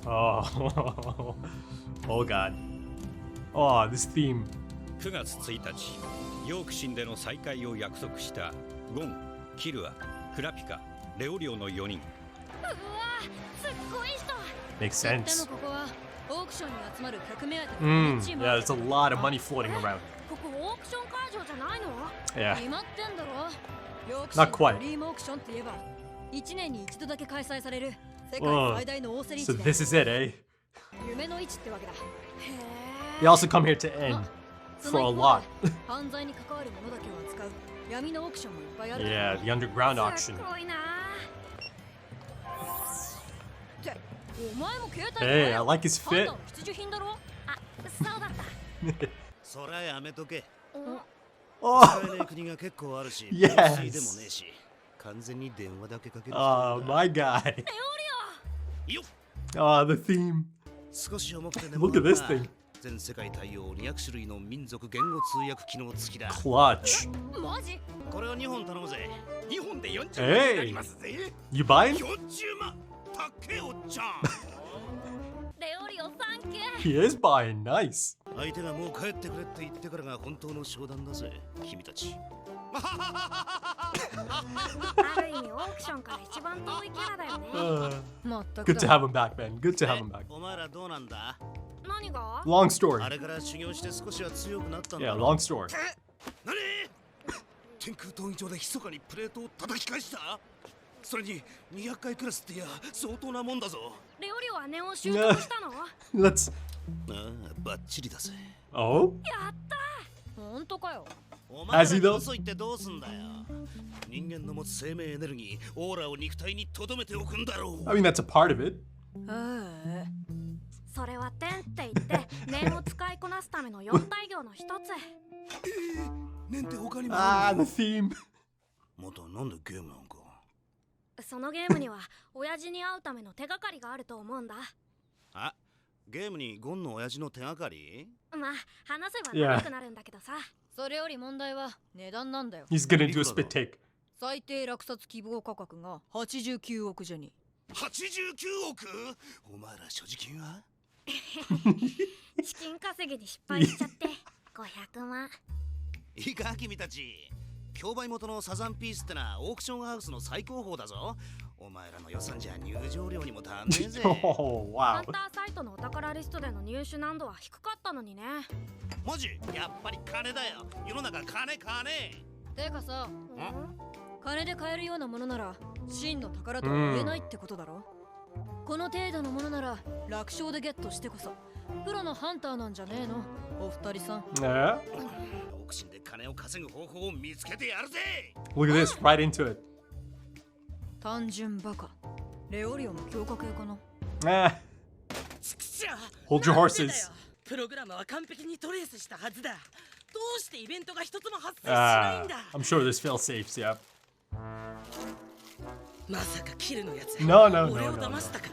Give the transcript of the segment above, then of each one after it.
Oh, oh god. Oh, this theme. 9月1日、ヨークシンでの再会を約束したゴン、キルア、クラピカ、レオリオの4人。うわ、すっごい人。Makes sense. でもここはオークションに集まる客目当て Yeah, there's a lot of money floating around. ここオークション会場じゃないの？ Yeah. 決まってんだろ。ヨーク Not quite. ドリームオークションって言えば1年に1度だけ開催される世界最大の大競り市 So で this is it, eh? 夢の位置ってわけだ。へ They also come here to end そ for の a 一方 lot. で犯罪に関わるものだけを扱う闇のオークションもいっぱいある。 Yeah, the underground す auction. ごいな。ってお前も携帯 Hey, I like his あん fit. たは必需品だろ。あ、そうだった。そらやめとけ。 Oh, 使えない国が結構あるし、 Yes. PC でもねえし、完全に電話だけかける人 oh だ。 my guy. よっ Oh, the theme. 少し重くてね Look at this thing. 全世界対応200種類の民族言語通訳機能付きだ。 Clutch. マジ？これを2本頼むぜ。2本で40万になりますぜ。 You buying? 40万たっけえおっちゃん。レオリオサンキュー。 He is buying. Nice. 相手がもう帰ってくれって言ってからが本当の商談だぜ、君たち。ある意味オークションから一番遠いキャラだよね。 Uh, 全く good to have him back, man. Good to have him back. お前らどうなんだ？何が？ Long あ story. れから修行して少しは強くなったん Yeah, だろ。 long story. 何？天空闘技場で密かにプレートを叩き返した？それに200回クラスっていや相当なもんだぞ。レオリオはネオン習得したの？ Let's. ああ、バッチリだぜ。 Oh? やったー。本当かよ。お前 Has ら he に though? 嘘言ってどうすんだよ。人間の持つ生命エネルギー、オーラを肉体に留めておくんだろう。 I mean, that's a part of it. それは天って言って念を使いこなすための4大行の一つ。念って他にも Ah, ある the theme. またなんでゲームなんか。そのゲームには親父に会うための手がかりがあると思うんだ。あ、ゲームにゴンの親父の手がかり？まあ話せば長くなるんだけどさ。それより問題は値段なんだよ。 He's gonna do a spit take. 最低落札希望価格が89億ジェニー。89億？お前ら所持金は？資金稼ぎに失敗しちゃって500万。いいか君たち。競売元のサザンピースってなオークションハウスの最高峰だぞ。お前らの予算じゃ入場料にも足んねえぜ。 Oh, ハ wow. ンターサイトのお宝リストでの入手難度は低かったのにね。マジ？やっぱり金だよ。世の中金。てかさ、金で買えるようなものなら真の宝とは言えないってことだろ。この程度のものなら楽勝でゲットしてこそプロのハンターなんじゃねえのお二人さん。 Yeah. オークションで金を稼ぐ方法を見つけてやるぜ。 Look at this. Right into it. 単純バカ。レオリオの強化系かな。 Ah. Hold your horses. プログラムは完璧にトレースしたはずだ。どうしてイベントが一つも発生しないんだ。 I'm sure there's fail safes, yeah. まさかキルのやつ。 No, no, 俺 no, を no, 騙 no. したか。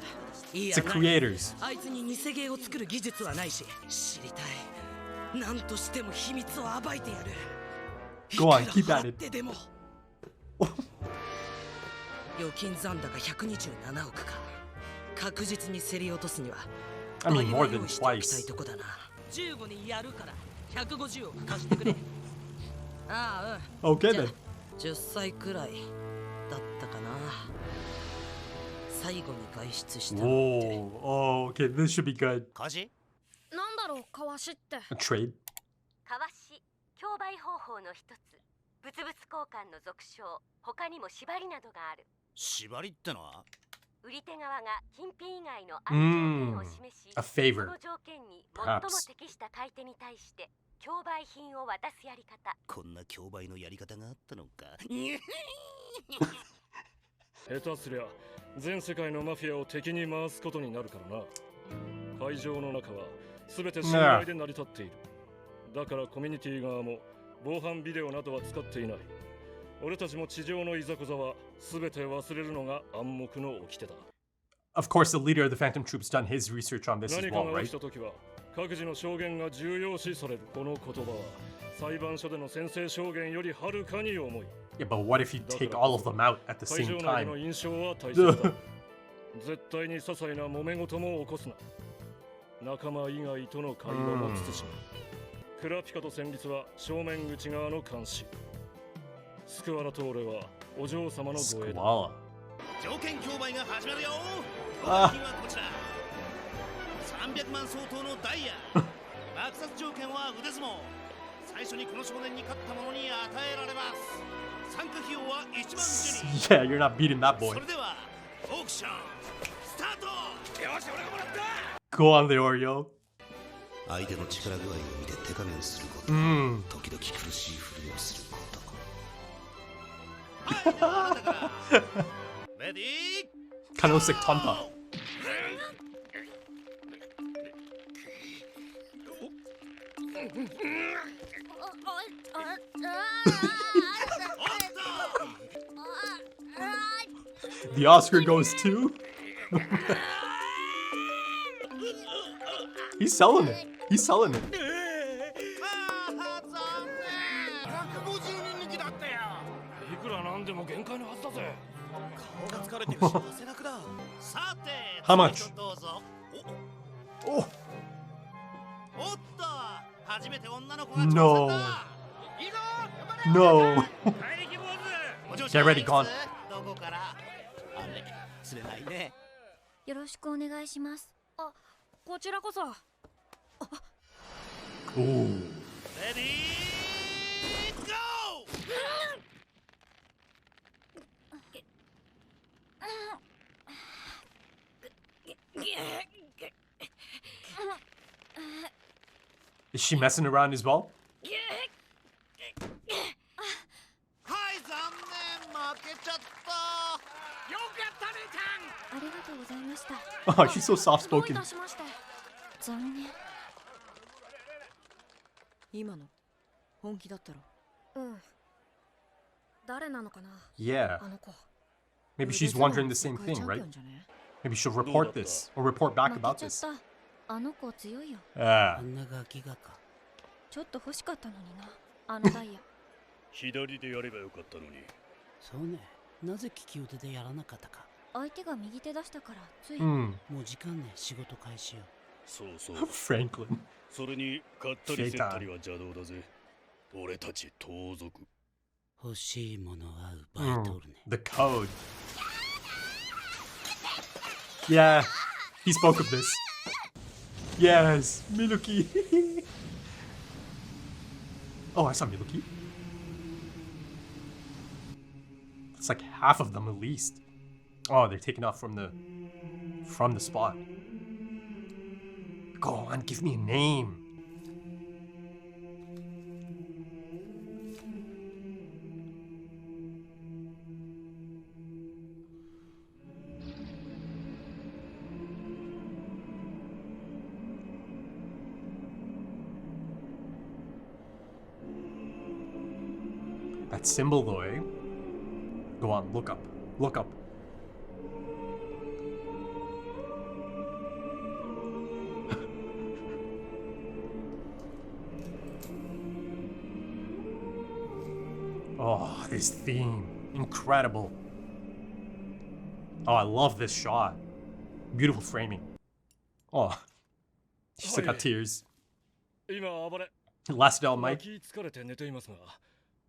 い It's や the creators. あいつに偽芸を作る技術はないし、知りたい。なんとしても秘密を暴いてやる。 Go on, いく keep ら at 払 it. ってでも。預金残高127億か。確実に競り落とすには。 I mean, more than 用意しておきたい twice. とこだな。15人やるから150億貸してくれ。ああ、うん。 Okay じゃ then. あ10歳くらいだったかな。最後に外出したのって。 Whoa. Oh, okay. This should be good. 貸し？なんだろう、かわしって。 A trade. かわし、競売方法の一つ。物々交換の俗称。他にも縛りなどがある。縛りってのは？売り手側が金品以外のある条件を示し、 A そ favor. の条件に最も Perhaps. 適した買い手に対して競売品を渡すやり方。こんな競売のやり方があったのか。下手すりゃ全世界のマフィアを敵に回すことになるからな。会場の中は全て信頼で成り立っている。だからコミュニティ側も防犯ビデオなどは使っていない。俺たちも地上のいざこざは全て忘れるのが暗黙の掟だ。 Of course, the leader of the Phantom Troops done his research on this as 何か well, が起 right? きたときは各自の証言が重要視される。この言葉は裁判所での宣誓証言よりはるかに重い。 Yeah, but what if you take all of them out at the 会 same 場内での time? 印象は大切だ。絶対に些細な揉め事も起こすな。仲間以外との会話も慎む。クラピカと戦慄は正面口側の監視。スクワラトーレはお嬢様の護衛だ。Squala. 条件競売が始まるよ。あ金はこちら300万相当のダイヤ。落札条件は腕相撲。最初にこの少年に勝った者に与えられます。参加費用は1万ジェニー。 Yeah, you're not beating that boy. それではオークションスタート。よし、俺がもらった。 Go on, Leorio. 相手の力具合を見て手加減すること、時々苦しいふりをすること。はい、ではあなたからレディー Kanosik Tonpa. The Oscar goes to. He's selling it. He's selling it. 150人抜きだったよ。いくらなんでも限界のはずだぜ。顔が疲れてるし汗だくだ。さて How much? 次のどうぞ。 Oh, おっと初めて女の子が挑 no. 戦だ。いいぞ、頑張れ。 No. 怪力坊主。お嬢 Get さん ready, いくつ gone. どこから。あれ釣れないね。よろしくお願いします。あ、こちらこそ。 Ooh. レディーゴー。 Is she messing around as well? はい残念負けちゃった。よかったねちゃん。ありがとうございました。 Oh, she's so どうい soft-spoken. たしまして。残念。今の本気だったろ。うん。誰なのかな Yeah. あの子。 Maybe she's wondering the same thing, right? Maybe she'll report this or report back 負 about け this. ちゃった。あの子強いよ。 Ah. んなガキがか。ちょっと欲しかったのにな。あのダイヤ。左でやればよかったのに。そうね。なぜ利き腕でやらなかったか。相手が右手出したからつい。 Hmm. もう時間ね、仕事開始よ。そうそう。 Franklin. それに買ったり競ったりは邪道だぜ。俺たち盗賊。欲しいものは奪い取るね。 The code. Yeah, he spoke of this. Yes, Miluki. Oh, I saw Miluki. It's like half of them at least. Oh, they're taking off from the spot. Go on, give me a name. That symbol though, eh? Go on, look up. Look up. Oh, this theme. Incredible. Oh, I love this shot. Beautiful framing. Oh. She still got tears. 今暴れ。 Last it all, Mike. 気疲れて寝ていますが、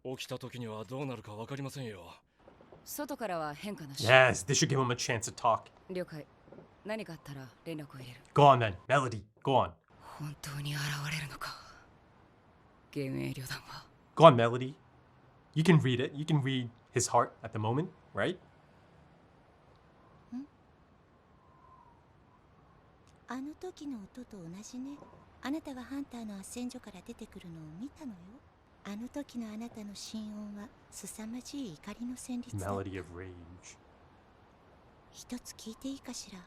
起きた時にはどうなるかわかりませんよ。外からは変化なし。 Yes, this should give him a chance to talk. 了解。何かあったら連絡を入れる。 Go on then, Melody. Go on. 本当に現れるのか。幻影旅団は。 Go on, Melody. You can read it. You can read his heart at the moment, right? あの時の音と同じね。あなたはハンターの斡旋所から出てくるのを見たのよ。あの時のあなたの心音は凄まじい怒りの旋律だ。 Melody of Rage. 一つ聞いていいかしら。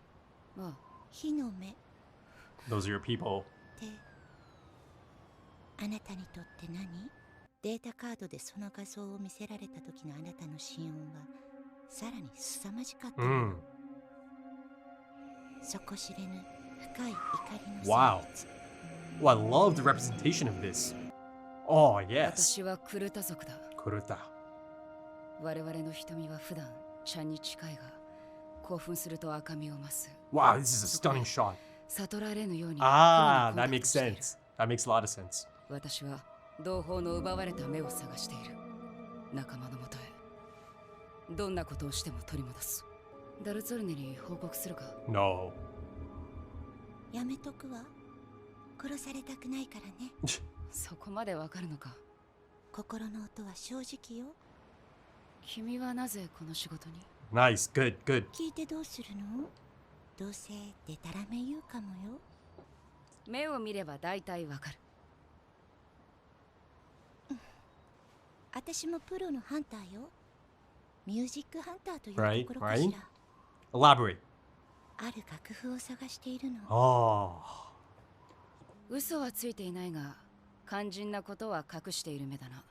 ああ、火の目っ Those are your people. てあなたにとって何？データカードでその画像を見せられた時のあなたの心音はさらに凄まじかったのよ。 底知れぬ深い怒りの旋律。 Wow. Oh, I love the representation of this. Oh, yes. 私はクルタ族だ。 Kuruta. 我々の瞳は普段シャンに近いが、興奮すると赤みを増す。 Wow, this is a stunning shot. 悟られぬように Ah, 黒 that に makes コンタクトしている。 sense. That makes a lot of sense. 私は同胞の奪われた目を探している。仲間のもとへどんなことをしても取り戻す。ダルツォルネに報告するか？ No. やめとくわ。殺されたくないからね。そこまでわかるのか？心の音は正直よ。君はなぜこの仕事に？ Nice, good, good. 聞いてどうするの？どうせデタラメ言うかもよ。目を見れば大体わかる。私もプロのハンターよ。ミュージックハンターという Right, ところかし right. ら。 Elaborate. ある楽譜を探しているの。 Oh. 嘘はついていないが、肝心なことは隠している目だな。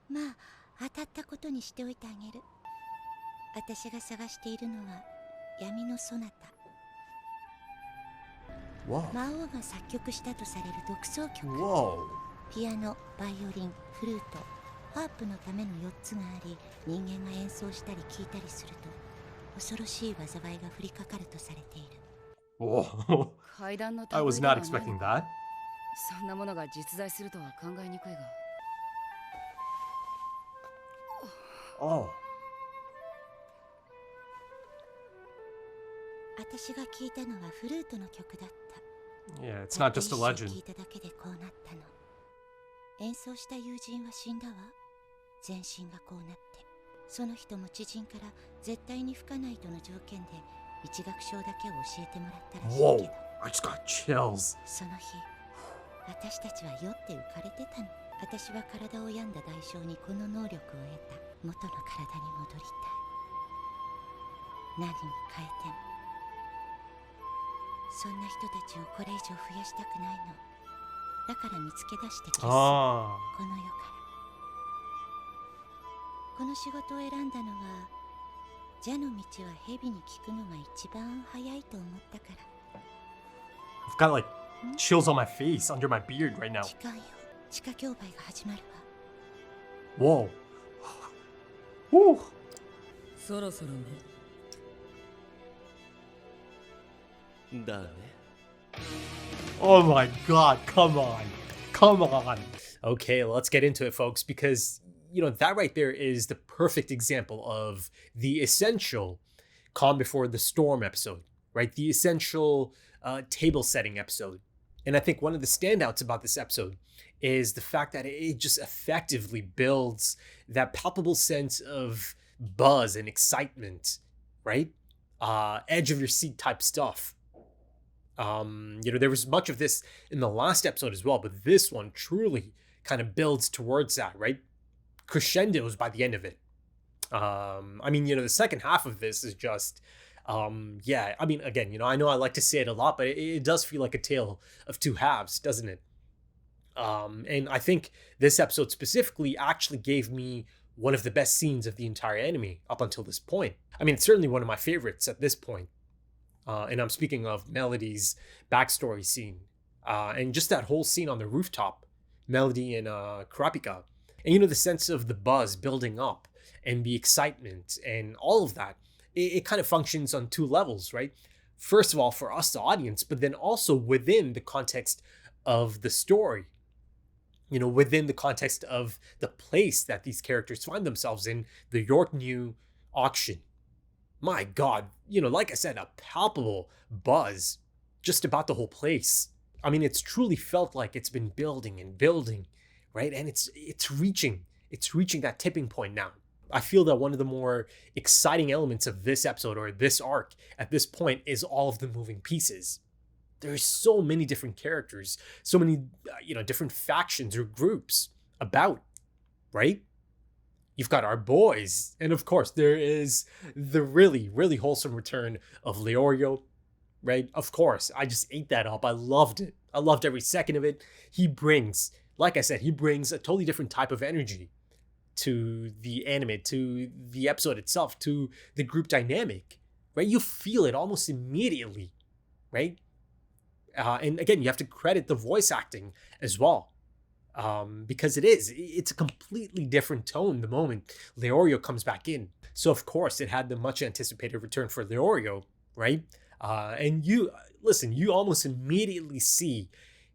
まあ、当たったことにしておいてあげる。私が探しているのは闇のソナタ。 Whoa. 魔王が作曲したとされる独奏曲。 Whoa. ピアノ、バイオリン、フルート、ハープのための4つがあり、人間が演奏したり聴いたりすると恐ろしい災いが降りかかるとされている。 Whoa. 階段の I was 類では not ない expecting that. そんなものが実在するとは考えにくいが。 Oh. 私が聴いたのはフルートの曲だった。 Yeah, it's not just a たった一 legend. 首聴いただけでこうなったの。演奏した友人は死んだわ。全身がこうなって。その人も知人から絶対に吹かないとの条件で一楽章だけを教えてもらったらしいけ Whoa. ど、 I just got chills. その日、私たちは酔って浮かれてたの。私は体を病んだ代償にこの能力を得た。元の体に戻りたい。何に変えても。そんな人たちをこれ以上増やしたくないの。だから見つけ出して消す。 Ah. この世から。この仕事を選んだのは、蛇の道は蛇に聞くのが一番早いと思ったから。 I've got like chills on my face, under my beard right now. 時間よ。地下競売が始まるわ。 Whoa. Woo. そろそろね。だね。 Oh my god, come on. Come on. Okay, let's get into it, folks, because, you know, that right there is the perfect example of the essential Calm Before the Storm episode, right? The essential table setting episode. And I think one of the standouts about this episode is the fact that it just effectively builds that palpable sense of buzz and excitement, right? Edge of your seat type stuff. You know, there was much of this in the last episode as well, but this one truly kind of builds towards that, right? Crescendos by the end of it. I mean, you know, the second half of this is just, yeah, I mean, again, you know I like to say it a lot, but it does feel like a tale of two halves, doesn't it? And I think this episode specifically actually gave me one of the best scenes of the entire anime up until this point. I mean, it's certainly one of my favorites at this point. And I'm speaking of Melody's backstory scene. And just that whole scene on the rooftop, Melody and Kurapika. And, you know, the sense of the buzz building up and the excitement and all of that. It kind of functions on two levels, right? First of all, for us, the audience, but then also within the context of the story. You know, within the context of the place that these characters find themselves in, the Yorknew auction. My God, you know, like I said, a palpable buzz just about the whole place. I mean, it's truly felt like it's been building and building, right? And it's reaching that tipping point now. I feel that one of the more exciting elements of this episode or this arc at this point is all of the moving pieces. There's so many different characters, so many, you know, different factions or groups about, right? You've got our boys, and of course there is the really, really wholesome return of Leorio, right? Of course, I just ate that up. I loved it. I loved every second of it. He brings, like I said, he brings a totally different type of energy to the anime, to the episode itself, to the group dynamic, right? You feel it almost immediately, right? And again, you have to credit the voice acting as well. because it's a completely different tone the moment Leorio comes back in. So of course it had the much anticipated return for Leorio, right? And you almost immediately see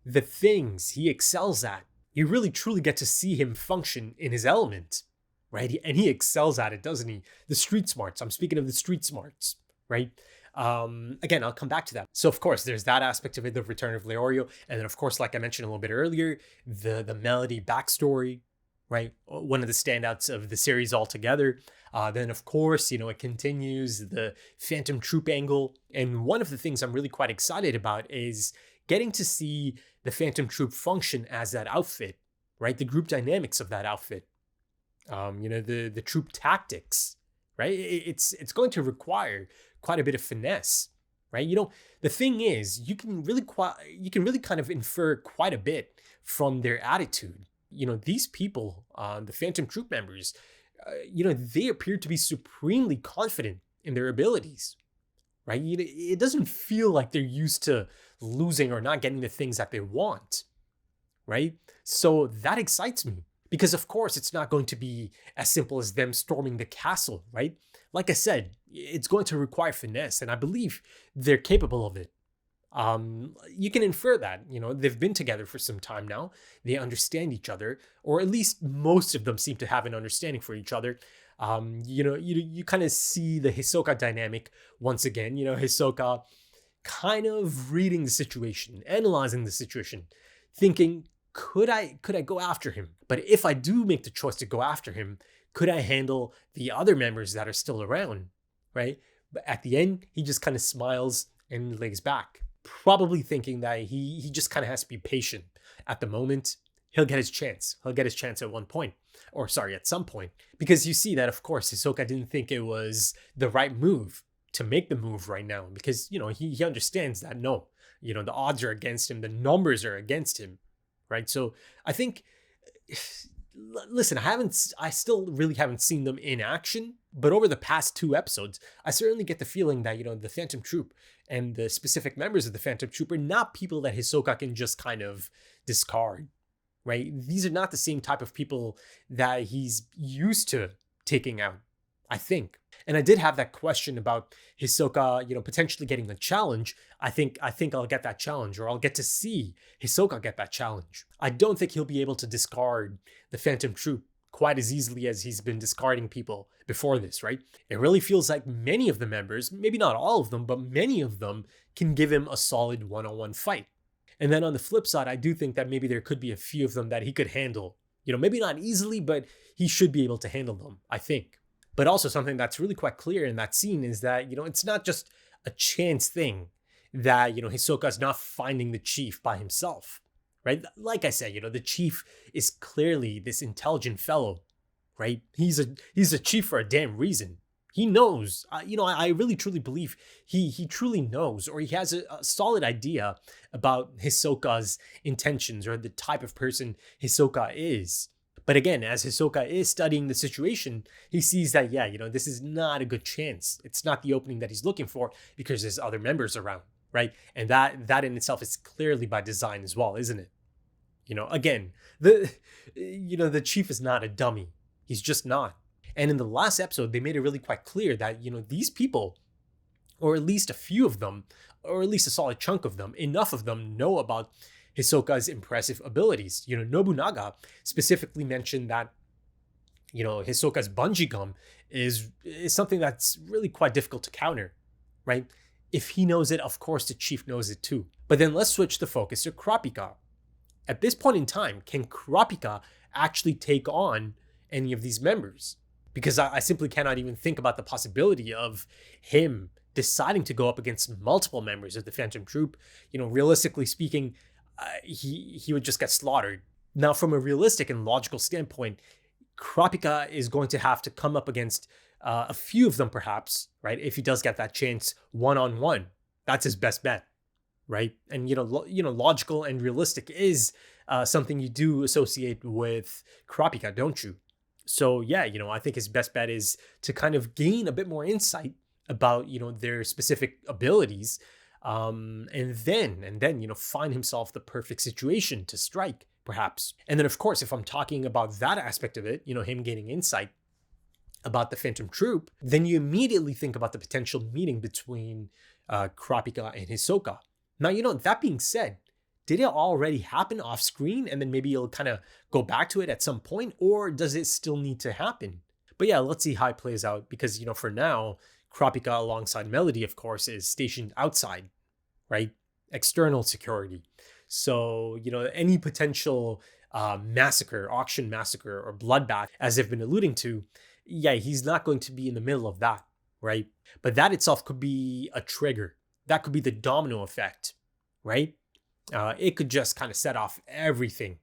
the things he excels at. You really truly get to see him function in his element, right? And he excels at it, doesn't he? The street smarts. I'm speaking of the street smarts, right? Again, I'll come back to that. So of course, there's that aspect of it, the return of Leorio. And then of course, like I mentioned a little bit earlier, the Melody backstory, right? One of the standouts of the series altogether. Then of course, it continues the Phantom Troop angle. And one of the things I'm really quite excited about is getting to see the Phantom Troop function as that outfit, right? The group dynamics of that outfit. The troop tactics, right? It's going to require quite a bit of finesse, right? The thing is, you can really kind of infer quite a bit from their attitude. These people, the Phantom Troop members, they appear to be supremely confident in their abilities, right? It doesn't feel like they're used to losing or not getting the things that they want, right? So that excites me because, of course, it's not going to be as simple as them storming the castle, right? Like I said, it's going to require finesse, and I believe they're capable of it. You can infer that, they've been together for some time now. They understand each other, or at least most of them seem to have an understanding for each other. You kind of see the Hisoka dynamic once again. Hisoka kind of reading the situation, analyzing the situation, thinking, could I go after him? But if I do make the choice to go after him, could I handle the other members that are still around, right? But at the end, he just kind of smiles and lays back, probably thinking that he just kind of has to be patient. At the moment, he'll get his chance. He'll get his chance at some point. Because you see that, of course, Hisoka didn't think it was the right move to make the move right now. Because, he understands that, no, the odds are against him. The numbers are against him, right? So I think... Listen, I still really haven't seen them in action, but over the past 2 episodes, I certainly get the feeling that, the Phantom Troop and the specific members of the Phantom Troop are not people that Hisoka can just kind of discard, right? These are not the same type of people that he's used to taking out, I think. And I did have that question about Hisoka, potentially getting a challenge. I think I'll get that challenge, or I'll get to see Hisoka get that challenge. I don't think he'll be able to discard the Phantom Troop quite as easily as he's been discarding people before this, right? It really feels like many of the members, maybe not all of them, but many of them can give him a solid one-on-one fight. And then on the flip side, I do think that maybe there could be a few of them that he could handle. Maybe not easily, but he should be able to handle them, I think. But also something that's really quite clear in that scene is that, it's not just a chance thing that, Hisoka's not finding the chief by himself, right? Like I said, the chief is clearly this intelligent fellow, right? He's a chief for a damn reason. He knows, I really truly believe he truly knows, or he has a solid idea about Hisoka's intentions or the type of person Hisoka is. But again, as Hisoka is studying the situation, he sees that, this is not a good chance. It's not the opening that he's looking for because there's other members around, right? And that in itself is clearly by design as well, isn't it? Again, the chief is not a dummy. He's just not. And in the last episode, they made it really quite clear that, these people, or at least a few of them, or at least a solid chunk of them, enough of them know about Hisoka's impressive abilities. Nobunaga specifically mentioned that, Hisoka's bungee gum is something that's really quite difficult to counter, right? If he knows it, of course the chief knows it too. But then let's switch the focus to Kurapika. At this point in time, can Kurapika actually take on any of these members? Because I simply cannot even think about the possibility of him deciding to go up against multiple members of the Phantom Troop. Realistically speaking, he would just get slaughtered. Now, from a realistic and logical standpoint, Kurapika is going to have to come up against a few of them, perhaps, right? If he does get that chance one-on-one, that's his best bet, right? And logical and realistic is something you do associate with Kurapika, don't you? So yeah, I think his best bet is to kind of gain a bit more insight about their specific abilities. And then find himself the perfect situation to strike, perhaps. And then, of course, if I'm talking about that aspect of it, him gaining insight about the Phantom Troop, then you immediately think about the potential meeting between Kurapika and Hisoka. Now, that being said, did it already happen off screen and then maybe you'll kind of go back to it at some point, or does it still need to happen? But yeah, let's see how it plays out because, for now, Kurapika alongside Melody, of course, is stationed outside, right? External security. So, any potential massacre, auction massacre, or bloodbath, as they've been alluding to, yeah, he's not going to be in the middle of that, right? But that itself could be a trigger. That could be the domino effect, right? It could just kind of set off everything,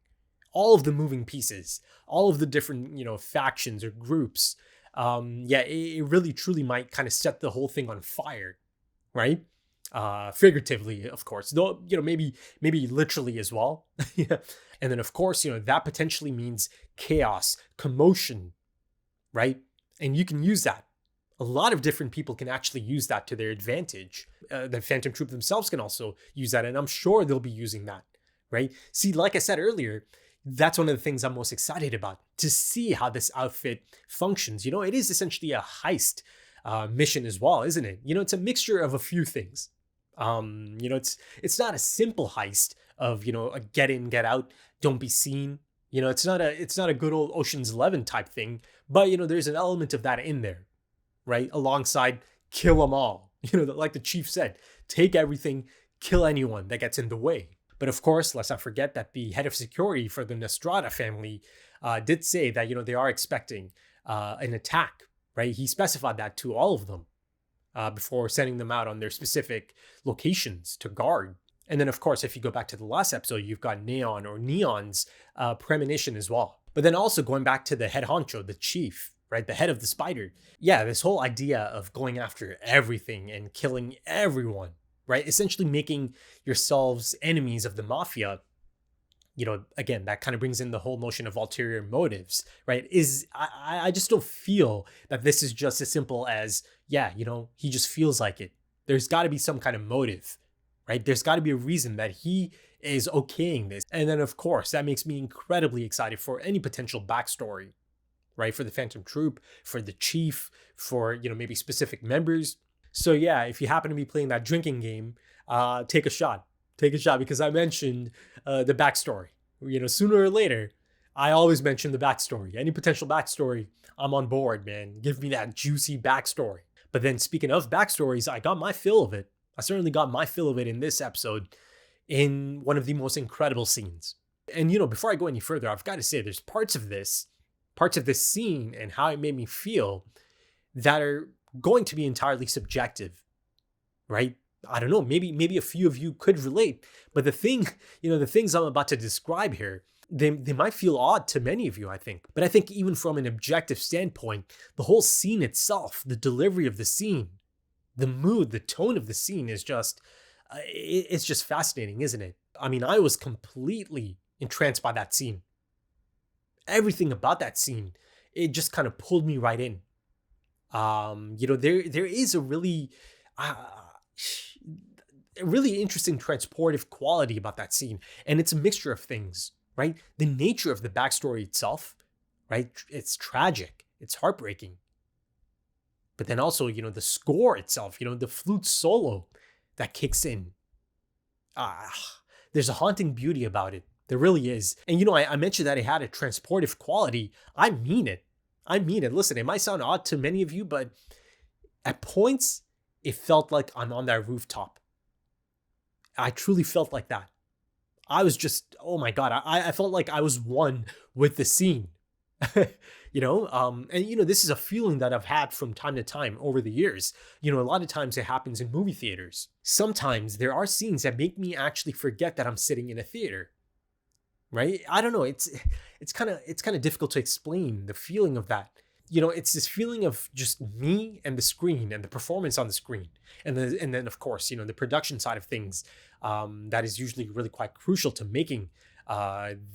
all of the moving pieces, all of the different, factions or groups. It really truly might kind of set the whole thing on fire, right? Figuratively, of course, though, maybe literally as well. And then, of course, that potentially means chaos, commotion, right? And you can use that. A lot of different people can actually use that to their advantage. The Phantom Troop themselves can also use that, and I'm sure they'll be using that, right? See, like I said earlier, that's one of the things I'm most excited about, to see how this outfit functions. It is essentially a heist mission as well, isn't it? It's a mixture of a few things. It's not a simple heist of, a get in, get out, don't be seen. It's not a good old Ocean's 11 type thing, but there's an element of that in there, right? Alongside kill them all. Like the chief said, take everything, kill anyone that gets in the way. But of course, let's not forget that the head of security for the Nostrada family did say that, they are expecting an attack, right? He specified that to all of them before sending them out on their specific locations to guard. And then, of course, if you go back to the last episode, you've got Neon's premonition as well. But then also going back to the head honcho, the chief, right? The head of the spider. Yeah, this whole idea of going after everything and killing everyone, right? Essentially making yourselves enemies of the mafia. Again, that kind of brings in the whole notion of ulterior motives, right? I just don't feel that this is just as simple as, yeah, he just feels like it. There's got to be some kind of motive, right? There's got to be a reason that he is okaying this. And then, of course, that makes me incredibly excited for any potential backstory, right? For the Phantom Troop, for the chief, for, maybe specific members. So yeah, if you happen to be playing that drinking game, take a shot. Take a shot, because I mentioned the backstory. Sooner or later, I always mention the backstory. Any potential backstory, I'm on board, man. Give me that juicy backstory. But then speaking of backstories, I got my fill of it. I certainly got my fill of it in this episode in one of the most incredible scenes. And, before I go any further, I've got to say there's parts of this scene and how it made me feel that are going to be entirely subjective, right? I don't know, maybe a few of you could relate, but the things I'm about to describe here, they might feel odd to many of you, I think. But I think even from an objective standpoint, the whole scene itself, the delivery of the scene, the mood, the tone of the scene is just, it's just fascinating, isn't it? I mean, I was completely entranced by that scene. Everything about that scene, it just kind of pulled me right in. There is a really interesting transportive quality about that scene, and it's a mixture of things, right? The nature of the backstory itself, right? It's tragic, it's heartbreaking, but then also, the score itself, the flute solo that kicks in. There's a haunting beauty about it. There really is. And I mentioned that it had a transportive quality. I mean it. Listen, it might sound odd to many of you, but at points, it felt like I'm on that rooftop. I truly felt like that. I was just, oh my God, I felt like I was one with the scene. This is a feeling that I've had from time to time over the years. A lot of times it happens in movie theaters. Sometimes there are scenes that make me actually forget that I'm sitting in a theater. Right? I don't know. It's kind of difficult to explain the feeling of that. It's this feeling of just me and the screen and the performance on the screen. And then of course, the production side of things, that is usually really quite crucial to making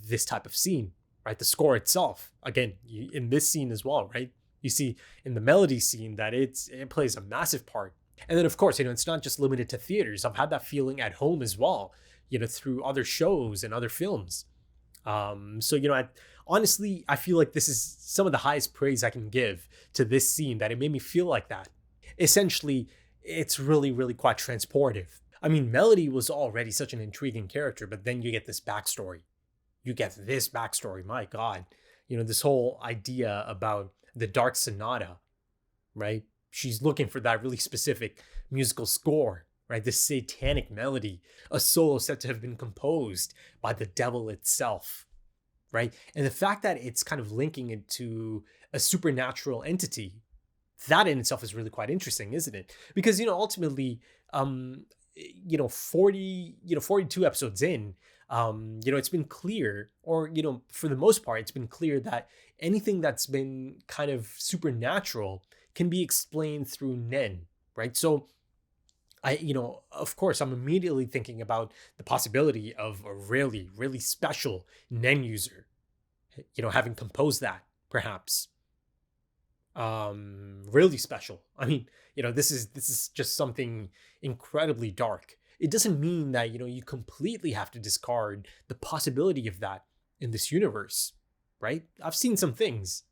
this type of scene, right? The score itself, again, in this scene as well, right? You see in the melody scene that it plays a massive part. And then of course, it's not just limited to theaters. I've had that feeling at home as well, through other shows and other films. So, honestly, I feel like this is some of the highest praise I can give to this scene, that it made me feel like that. Essentially, it's really, really quite transportive. I mean, Melody was already such an intriguing character, but then you get this backstory. My God. This whole idea about the Dark Sonata, right? She's looking for that really specific musical score, right? This satanic melody, a solo said to have been composed by the devil itself, right? And the fact that it's kind of linking it to a supernatural entity, that in itself is really quite interesting, isn't it? Because, ultimately, 42 episodes in, it's been clear, or, for the most part, it's been clear that anything that's been kind of supernatural can be explained through Nen, right? So of course, I'm immediately thinking about the possibility of a really, really special Nen user, having composed that, perhaps. Really special. I mean, this is just something incredibly dark. It doesn't mean that, you completely have to discard the possibility of that in this universe, right? I've seen some things,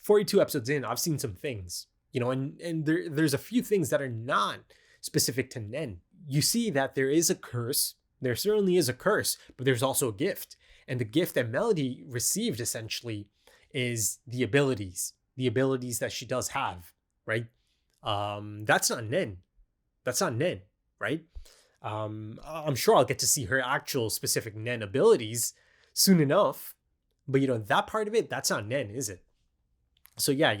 42 episodes in, I've seen some things, and there's a few things that are not specific to Nen. You see that there is a curse. There certainly is a curse, but there's also a gift. And the gift that Melody received, essentially, is the abilities that she does have, right? That's not Nen. Right? I'm sure I'll get to see her actual specific Nen abilities soon enough, but that part of it, that's not Nen, is it? So yeah,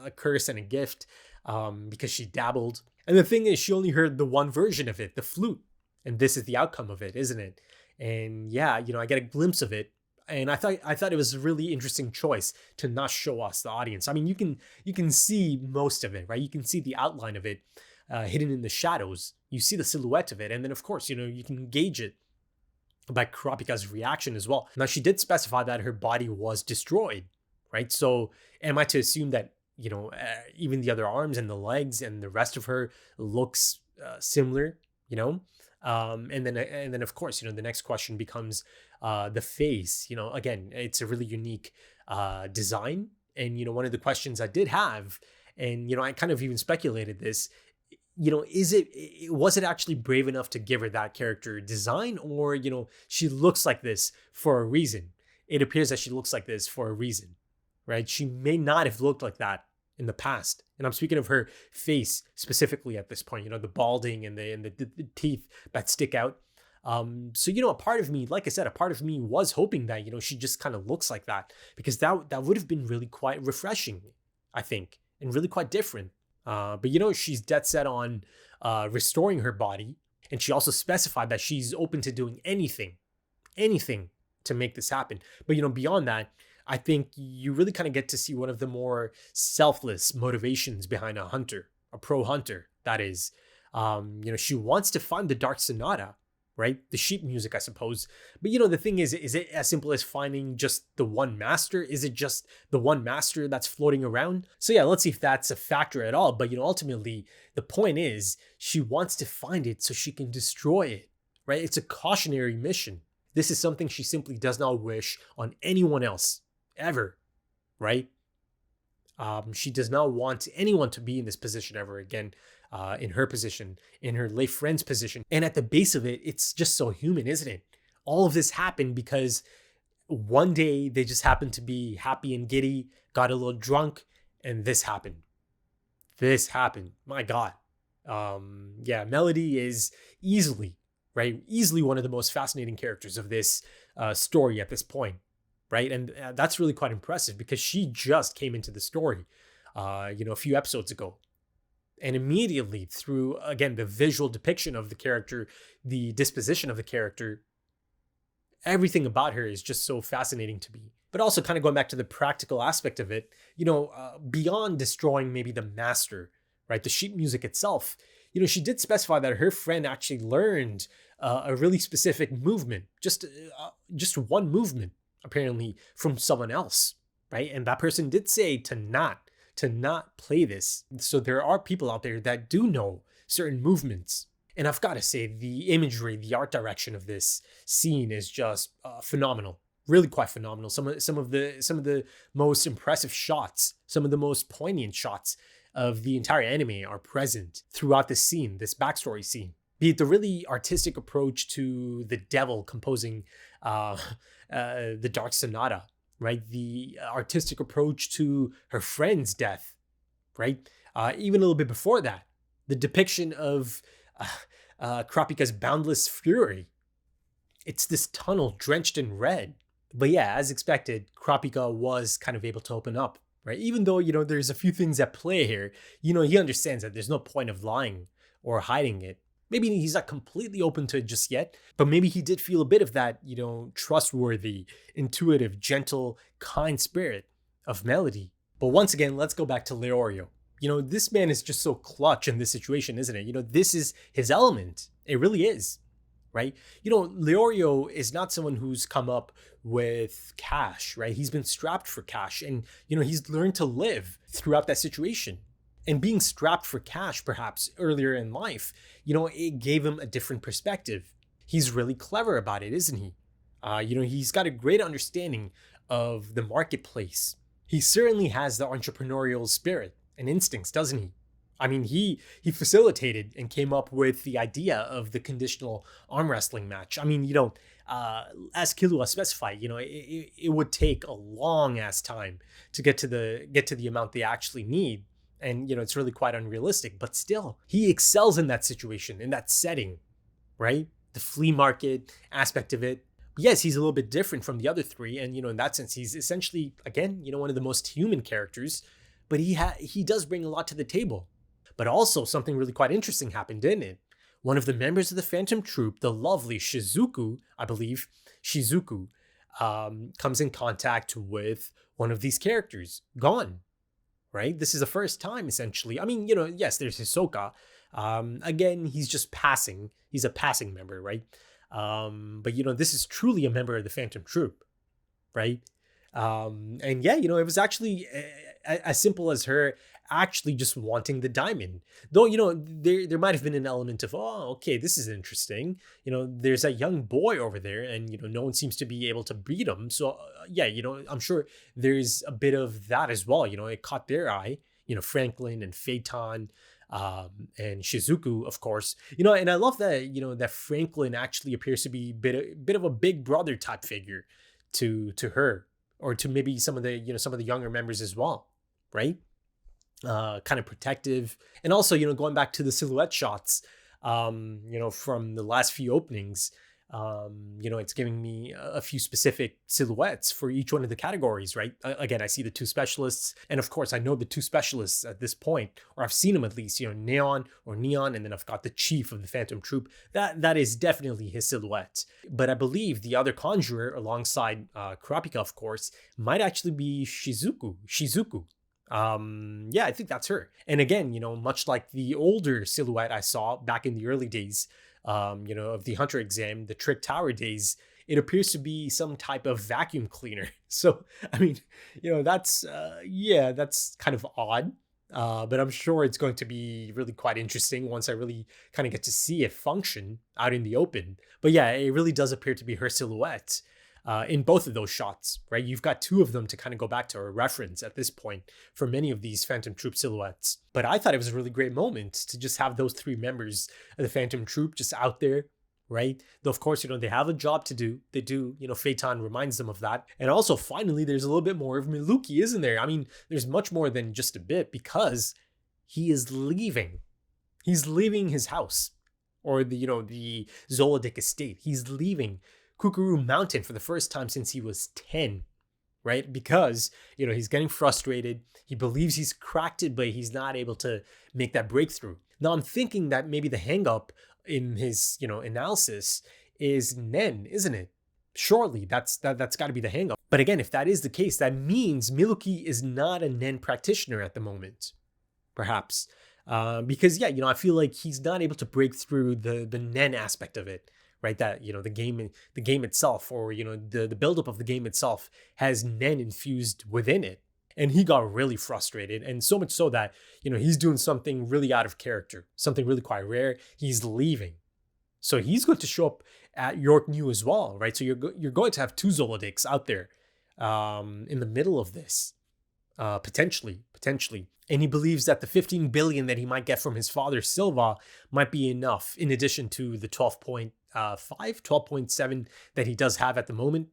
a curse and a gift, because she dabbled. And the thing is, she only heard the one version of it, the flute, and this is the outcome of it, isn't it? And yeah, I get a glimpse of it, and I thought it was a really interesting choice to not show us, the audience. I mean, you can see most of it, right? You can see the outline of it, hidden in the shadows. You see the silhouette of it, and then of course, you can gauge it by Kurapika's reaction as well. Now, she did specify that her body was destroyed, right? So am I to assume that even the other arms and the legs and the rest of her looks similar, and then of course, the next question becomes the face. Again, it's a really unique design. And, one of the questions I did have, and, I kind of even speculated this, was it actually brave enough to give her that character design, or, she looks like this for a reason? It appears that she looks like this for a reason, right? She may not have looked like that in the past. And I'm speaking of her face specifically at this point, the balding and the teeth that stick out. So, a part of me, like I said, a part of me was hoping that, she just kind of looks like that, because that would have been really quite refreshing, I think, and really quite different. But, she's dead set on restoring her body. And she also specified that she's open to doing anything to make this happen. But, beyond that, I think you really kind of get to see one of the more selfless motivations behind a hunter, a pro hunter, that is. She wants to find the Dark Sonata, right? The sheet music, I suppose. But, the thing is it as simple as finding just the one master? Is it just the one master that's floating around? So yeah, let's see if that's a factor at all. But, ultimately, the point is she wants to find it so she can destroy it, right? It's a cautionary mission. This is something she simply does not wish on anyone else, ever, right? She does not want anyone to be in this position ever again, in her position, in her late friend's position. And at the base of it, it's just so human, isn't it? All of this happened because one day they just happened to be happy and giddy, got a little drunk, and this happened. My God. Yeah, Melody is easily one of the most fascinating characters of this story at this point. Right. And that's really quite impressive, because she just came into the story, a few episodes ago. And immediately, through, again, the visual depiction of the character, the disposition of the character, everything about her is just so fascinating to me. But also, kind of going back to the practical aspect of it, beyond destroying maybe the master, right, the sheet music itself, she did specify that her friend actually learned a really specific movement, just one movement, apparently, from someone else, right? And that person did say to not play this. So there are people out there that do know certain movements. And I've got to say, the imagery, the art direction of this scene is just phenomenal. Really quite phenomenal. Some of the most impressive shots, some of the most poignant shots of the entire anime are present throughout this scene, this backstory scene. Be it the really artistic approach to the devil composing the Dark Sonata, right? The artistic approach to her friend's death, right? Even a little bit before that, the depiction of Kurapika's boundless fury. It's this tunnel drenched in red. But yeah, as expected, Kurapika was kind of able to open up, right? Even though, there's a few things at play here, he understands that there's no point of lying or hiding it. Maybe he's not completely open to it just yet, but maybe he did feel a bit of that, trustworthy, intuitive, gentle, kind spirit of Melody. But once again, let's go back to Leorio. This man is just so clutch in this situation, isn't it? This is his element. It really is, right? Leorio is not someone who's come up with cash, right? He's been strapped for cash and, he's learned to live throughout that situation. And being strapped for cash, perhaps earlier in life, it gave him a different perspective. He's really clever about it, isn't he? He's got a great understanding of the marketplace. He certainly has the entrepreneurial spirit and instincts, doesn't he? I mean, he facilitated and came up with the idea of the conditional arm wrestling match. I mean, as Killua specified, it would take a long ass time to get to the amount they actually need. And, it's really quite unrealistic, but still, he excels in that situation, in that setting, right? The flea market aspect of it. Yes, he's a little bit different from the other three. And, in that sense, he's essentially, again, one of the most human characters, but he does bring a lot to the table. But also something really quite interesting happened, didn't it? One of the members of the Phantom Troupe, the lovely Shizuku, I believe, comes in contact with one of these characters, Gon. Right? This is the first time, essentially. I mean, yes, there's Hisoka. Again, he's just passing. He's a passing member, right? But, this is truly a member of the Phantom Troupe, right? And yeah, it was actually as simple as her actually just wanting the diamond. Though, there might have been an element of, oh, okay, this is interesting. There's a young boy over there and, no one seems to be able to beat him. So, yeah, I'm sure there's a bit of that as well. It caught their eye, Franklin and Phaeton and Shizuku, of course. And I love that, that Franklin actually appears to be a bit of a big brother type figure to her, or to maybe some of the younger members as well, right? Kind of protective. And also, going back to the silhouette shots, from the last few openings, it's giving me a few specific silhouettes for each one of the categories, right? Again, I see the two specialists, and of course I know the two specialists at this point, or I've seen them at least, Neon, and then I've got the chief of the Phantom Troupe. That is definitely his silhouette. But I believe the other conjurer alongside Kurapika, of course, might actually be Shizuku. Yeah, I think that's her. And again, much like the older silhouette I saw back in the early days, of the Hunter exam, the Trick Tower days, it appears to be some type of vacuum cleaner. So, I mean, that's kind of odd. But I'm sure it's going to be really quite interesting once I really kind of get to see it function out in the open. But yeah, it really does appear to be her silhouette. In both of those shots, right? You've got two of them to kind of go back to or reference at this point for many of these Phantom Troupe silhouettes. But I thought it was a really great moment to just have those three members of the Phantom Troupe just out there, right? Though, of course, they have a job to do. They do, Phaeton reminds them of that. And also, finally, there's a little bit more of Miluki, isn't there? I mean, there's much more than just a bit, because he is leaving. He's leaving his house, or the Zolodic estate. He's leaving Kukuru Mountain for the first time since he was 10, right? Because, he's getting frustrated. He believes he's cracked it, but he's not able to make that breakthrough. Now, I'm thinking that maybe the hang-up in his, analysis is Nen, isn't it? Surely that's got to be the hang-up. But again, if that is the case, that means Miluki is not a Nen practitioner at the moment, perhaps. Because, yeah, I feel like he's not able to break through the Nen aspect of it. Right, that the game itself, or the buildup of the game itself has Nen infused within it, and he got really frustrated, and so much so that he's doing something really out of character, something really quite rare. He's leaving, so he's going to show up at Yorknew as well, right? So you're going to have two Zoldycks out there in the middle of this, potentially. And he believes that the 15 billion that he might get from his father Silva might be enough, in addition to the 12.7 that he does have at the moment.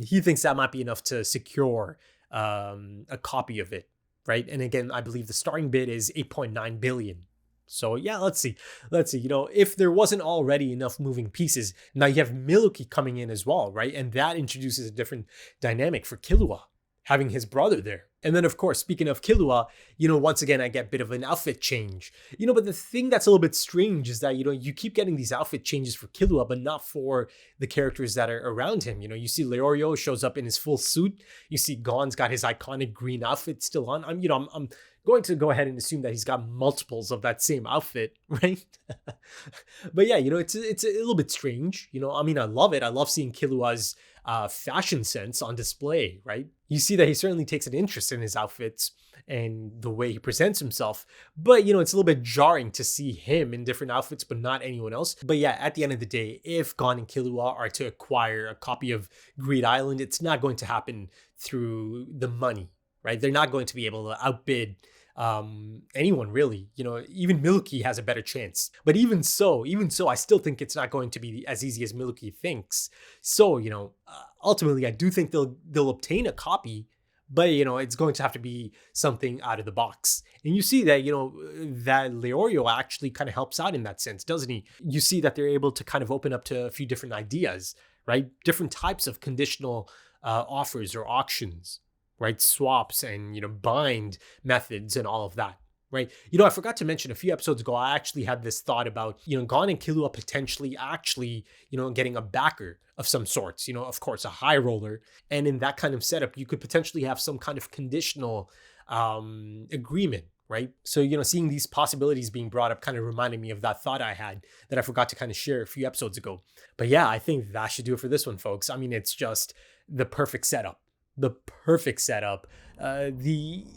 He thinks that might be enough to secure a copy of it, right? And again, I believe the starting bid is 8.9 billion. So yeah, let's see. You know, if there wasn't already enough moving pieces, now you have Miluki coming in as well, right? And that introduces a different dynamic for Killua, having his brother there. And then, of course, speaking of Killua, you know, once again, I get a bit of an outfit change. You know, but the thing that's a little bit strange is that, you know, you keep getting these outfit changes for Killua, but not for the characters that are around him. You know, you see Leorio shows up in his full suit. You see Gon's got his iconic green outfit still on. I'm going to go ahead and assume that he's got multiples of that same outfit, right? But yeah, you know, it's a little bit strange. You know, I mean, I love it. I love seeing Killua's fashion sense on display, right? You see that he certainly takes an interest in his outfits and the way he presents himself. But, you know, it's a little bit jarring to see him in different outfits, but not anyone else. But yeah, at the end of the day, if Gon and Killua are to acquire a copy of Greed Island, it's not going to happen through the money, right? They're not going to be able to outbid anyone really. You know, even Miluki has a better chance. But even so, I still think it's not going to be as easy as Miluki thinks. So, you know, ultimately, I do think they'll obtain a copy, but, you know, it's going to have to be something out of the box. And you see that, you know, that Leorio actually kind of helps out in that sense, doesn't he? You see that they're able to kind of open up to a few different ideas, right? Different types of conditional offers or auctions, right? Swaps and, you know, bind methods and all of that, right? You know, I forgot to mention a few episodes ago, I actually had this thought about, you know, Gon and Killua potentially actually, you know, getting a backer of some sorts, you know, of course, a high roller. And in that kind of setup, you could potentially have some kind of conditional agreement, right? So, you know, seeing these possibilities being brought up kind of reminded me of that thought I had that I forgot to kind of share a few episodes ago. But yeah, I think that should do it for this one, folks. I mean, it's just the perfect setup. The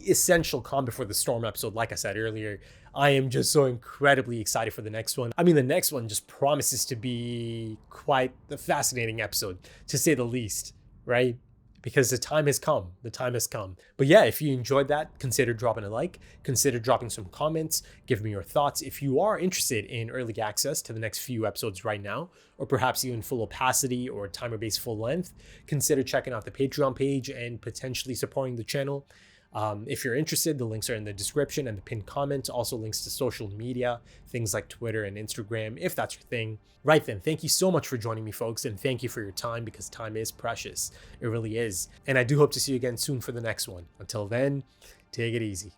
essential calm before the storm episode. Like I said earlier, I am just so incredibly excited for the next one. I mean, the next one just promises to be quite the fascinating episode, to say the least, right? Because the time has come. But yeah, if you enjoyed that, consider dropping a like, consider dropping some comments, give me your thoughts. If you are interested in early access to the next few episodes right now, or perhaps even full opacity or timer-based full length, consider checking out the Patreon page and potentially supporting the channel. If you're interested, the links are in the description and the pinned comment. Also links to social media, things like Twitter and Instagram, if that's your thing. Right then, thank you so much for joining me, folks, and thank you for your time, because time is precious. It really is. And I do hope to see you again soon for the next one. Until then, take it easy.